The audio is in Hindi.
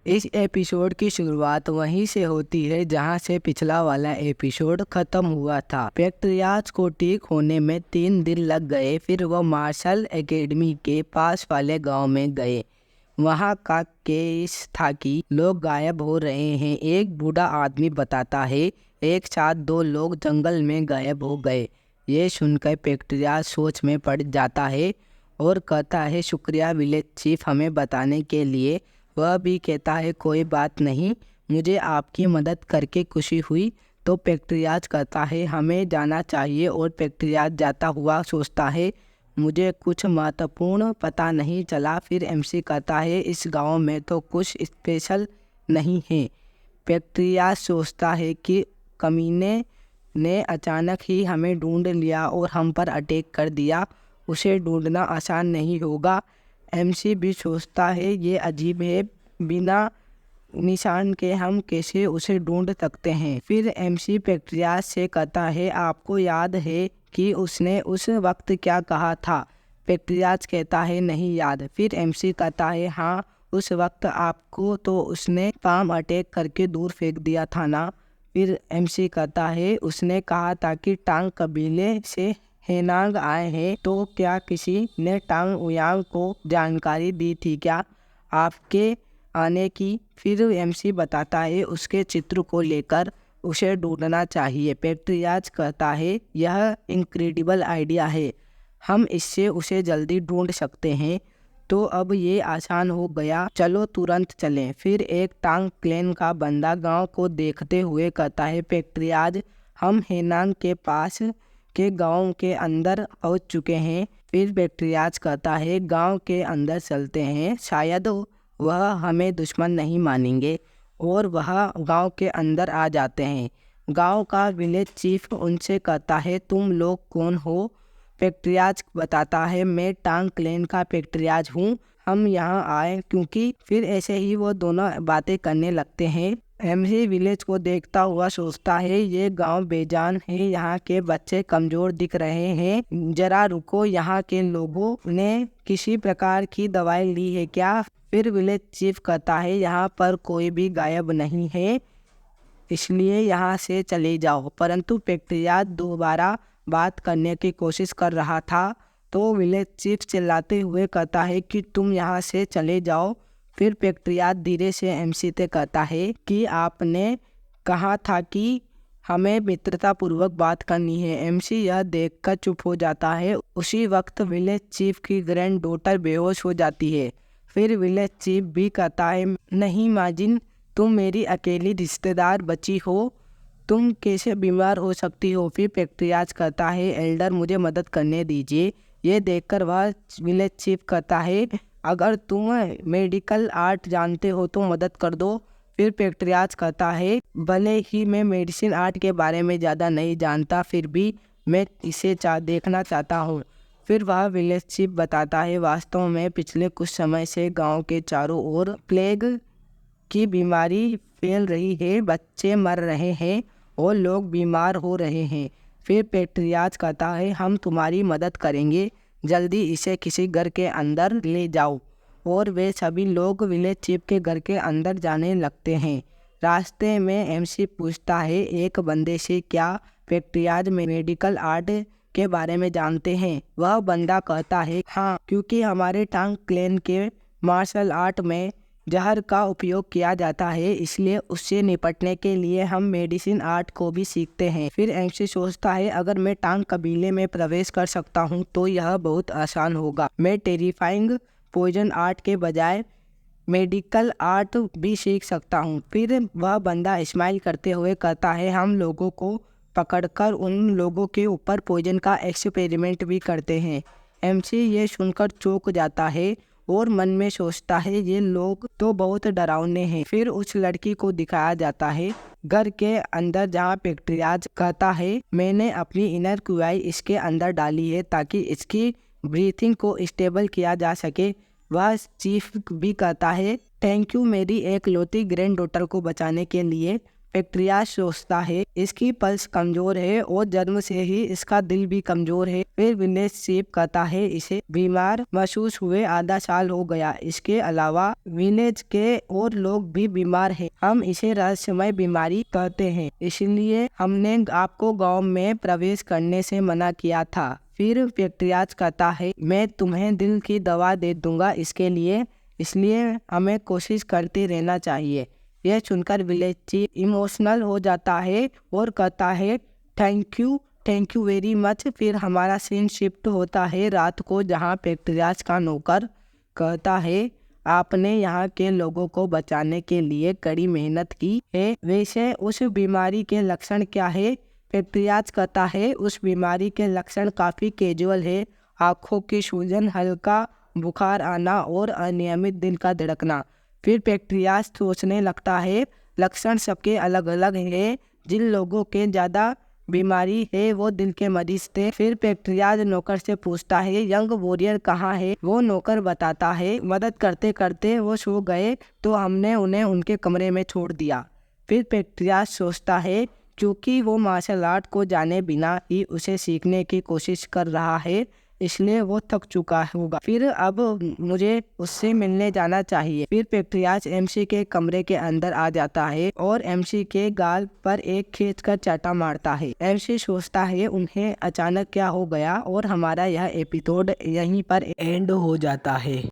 इस एपिसोड की शुरुआत वहीं से होती है जहां से पिछला वाला एपिसोड खत्म हुआ था। पैट्रियार्च को ठीक होने में 3 दिन लग गए। फिर वो मार्शल एकेडमी के पास वाले गांव में गए। वहां का केस था कि लोग गायब हो रहे हैं। एक बूढ़ा आदमी बताता है एक साथ 2 लोग जंगल में गायब हो गए। ये सुनकर पैट्रियार्च सोच में पड़ जाता है और कहता है शुक्रिया विलेज चीफ हमें बताने के लिए। वह भी कहता है कोई बात नहीं, मुझे आपकी मदद करके खुशी हुई। तो पैट्रियार्च कहता है हमें जाना चाहिए और पैट्रियार्च जाता हुआ सोचता है मुझे कुछ महत्वपूर्ण पता नहीं चला। फिर एमसी कहता है इस गांव में तो कुछ स्पेशल नहीं है। पैट्रियार्च सोचता है कि कमीने ने अचानक ही हमें ढूंढ लिया और हम पर अटैक कर दिया। उसे ढूंढना आसान नहीं होगा। एमसी भी सोचता है ये अजीब है, बिना निशान के हम कैसे उसे ढूंढ सकते हैं। फिर एमसी पैट्रियार्च से कहता है आपको याद है कि उसने उस वक्त क्या कहा था? पैट्रियार्च कहता है नहीं याद। फिर एमसी कहता है हाँ, उस वक्त आपको तो उसने पाम अटैक करके दूर फेंक दिया था ना? फिर एमसी कहता है उसने कहा था कि टांग कबीले से हेनांग आए हैं। तो क्या किसी ने टांग उयांग को जानकारी दी थी क्या आपके आने की? फिर एमसी बताता है उसके चित्र को लेकर उसे ढूंढना चाहिए। पैट्रियार्च कहता है यह इनक्रेडिबल आइडिया है, हम इससे उसे जल्दी ढूंढ सकते हैं। तो अब ये आसान हो गया, चलो तुरंत चलें। फिर एक टांग क्लैन का बंदा गांव को देखते हुए कहता है पैट्रियार्च हम हेनांग के पास के गांव के अंदर पहुंच चुके हैं। फिर पैट्रियार्च कहता है गांव के अंदर चलते हैं, शायद वह हमें दुश्मन नहीं मानेंगे। और वह गांव के अंदर आ जाते हैं। गांव का विलेज चीफ उनसे कहता है तुम लोग कौन हो? पैट्रियार्च बताता है मैं टांग क्लैन का पैट्रियार्च हूँ, हम यहाँ आए क्योंकि। फिर ऐसे ही वो दोनों बातें करने लगते हैं। एमसी विलेज को देखता हुआ सोचता है ये गांव बेजान है, यहाँ के बच्चे कमजोर दिख रहे हैं, जरा रुको, यहाँ के लोगों ने किसी प्रकार की दवाई ली है क्या? फिर विलेज चीफ कहता है यहाँ पर कोई भी गायब नहीं है, इसलिए यहाँ से चले जाओ। परंतु पैट्रियार्च दोबारा बात करने की कोशिश कर रहा था तो विलेज चीफ चिल्लाते हुए कहता है कि तुम यहाँ से चले जाओ। फिर पैट्रियार्च धीरे से एमसी से कहता है कि आपने कहा था कि हमें मित्रतापूर्वक बात करनी है। एमसी यह देखकर चुप हो जाता है। उसी वक्त विलेज चीफ की ग्रैंड डॉटर बेहोश हो जाती है। फिर विलेज चीफ भी कहता है नहीं माजिन, तुम मेरी अकेली रिश्तेदार बची हो, तुम कैसे बीमार हो सकती हो? फिर पैट्रियार्च कहता है एल्डर मुझे मदद करने दीजिए। ये देखकर वह विलेज चीफ कहता है अगर तुम मेडिकल आर्ट जानते हो तो मदद कर दो। फिर पैट्रियार्च कहता है भले ही मैं मेडिसिन आर्ट के बारे में ज़्यादा नहीं जानता, फिर भी मैं इसे देखना चाहता हूँ। फिर वह विलेज चीफ बताता है वास्तव में पिछले कुछ समय से गांव के चारों ओर प्लेग की बीमारी फैल रही है, बच्चे मर रहे हैं और लोग बीमार हो रहे हैं। फिर पैट्रियार्च कहता है हम तुम्हारी मदद करेंगे, जल्दी इसे किसी घर के अंदर ले जाओ। और वे सभी लोग विलेज चीफ के घर के अंदर जाने लगते हैं। रास्ते में एमसी पूछता है एक बंदे से क्या पैट्रियार्च मेडिकल आर्ट के बारे में जानते हैं? वह बंदा कहता है हाँ, क्योंकि हमारे टांग क्लैन के मार्शल आर्ट में जहर का उपयोग किया जाता है, इसलिए उससे निपटने के लिए हम मेडिसिन आर्ट को भी सीखते हैं। फिर एमसी सोचता है अगर मैं टांग कबीले में प्रवेश कर सकता हूँ तो यह बहुत आसान होगा। मैं टेरिफाइंग पॉइजन आर्ट के बजाय मेडिकल आर्ट भी सीख सकता हूँ। फिर वह बंदा स्माइल करते हुए कहता है हम लोगों को पकड़कर उन लोगों के ऊपर पॉइजन का एक्सपेरिमेंट भी करते हैं। एमसी ये सुनकर चौंक जाता है और मन में सोचता है ये लोग तो बहुत डरावने हैं। फिर उस लड़की को दिखाया जाता है घर के अंदर जहाँ पैट्रियार्च कहता है मैंने अपनी इनर क्यूआई इसके अंदर डाली है ताकि इसकी ब्रीथिंग को स्टेबल किया जा सके। वह चीफ भी कहता है थैंक यू मेरी एक लौती ग्रैंड डॉटर को बचाने के लिए। पेट्रियाज सोचता है इसकी पल्स कमजोर है और जन्म से ही इसका दिल भी कमजोर है। फिर विलेज चीफ कहता है इसे बीमार महसूस हुए आधा साल हो गया। इसके अलावा विलेज के और लोग भी बीमार हैं। हम इसे रहस्यमय बीमारी कहते हैं, इसलिए हमने आपको गांव में प्रवेश करने से मना किया था। फिर पेट्रियाज कहता है मैं तुम्हें दिल की दवा दे दूंगा इसलिए हमें कोशिश करते रहना चाहिए। यह सुनकर विलेज चीफ इमोशनल हो जाता है और कहता है थैंक यू वेरी मच। फिर हमारा सीन शिफ्ट होता है रात को, जहां पेट्रियाज का नौकर कहता है आपने यहाँ के लोगों को बचाने के लिए कड़ी मेहनत की है, वैसे उस बीमारी के लक्षण क्या है? पेट्रियाज कहता है उस बीमारी के लक्षण काफ़ी कैजुअल है, आँखों की सूजन, हल्का बुखार आना और अनियमित दिल का धड़कना। फिर पेट्रियाज सोचने लगता है लक्षण सबके अलग अलग हैं, जिन लोगों के ज़्यादा बीमारी है वो दिल के मरीज थे। फिर पेट्रियाज नौकर से पूछता है यंग वॉरियर कहाँ है? वो नौकर बताता है मदद करते करते वो सो गए तो हमने उन्हें उनके कमरे में छोड़ दिया। फिर पेट्रियाज सोचता है क्योंकि वो मार्शल आर्ट को जाने बिना ही उसे सीखने की कोशिश कर रहा है, इसलिए वो थक चुका होगा। फिर अब मुझे उससे मिलने जाना चाहिए। फिर पेट्रियाज एमसी के कमरे के अंदर आ जाता है और एमसी के गाल पर एक खींचकर चाटा मारता है। एमसी सोचता है उन्हें अचानक क्या हो गया और हमारा यह एपिसोड यहीं पर एंड हो जाता है।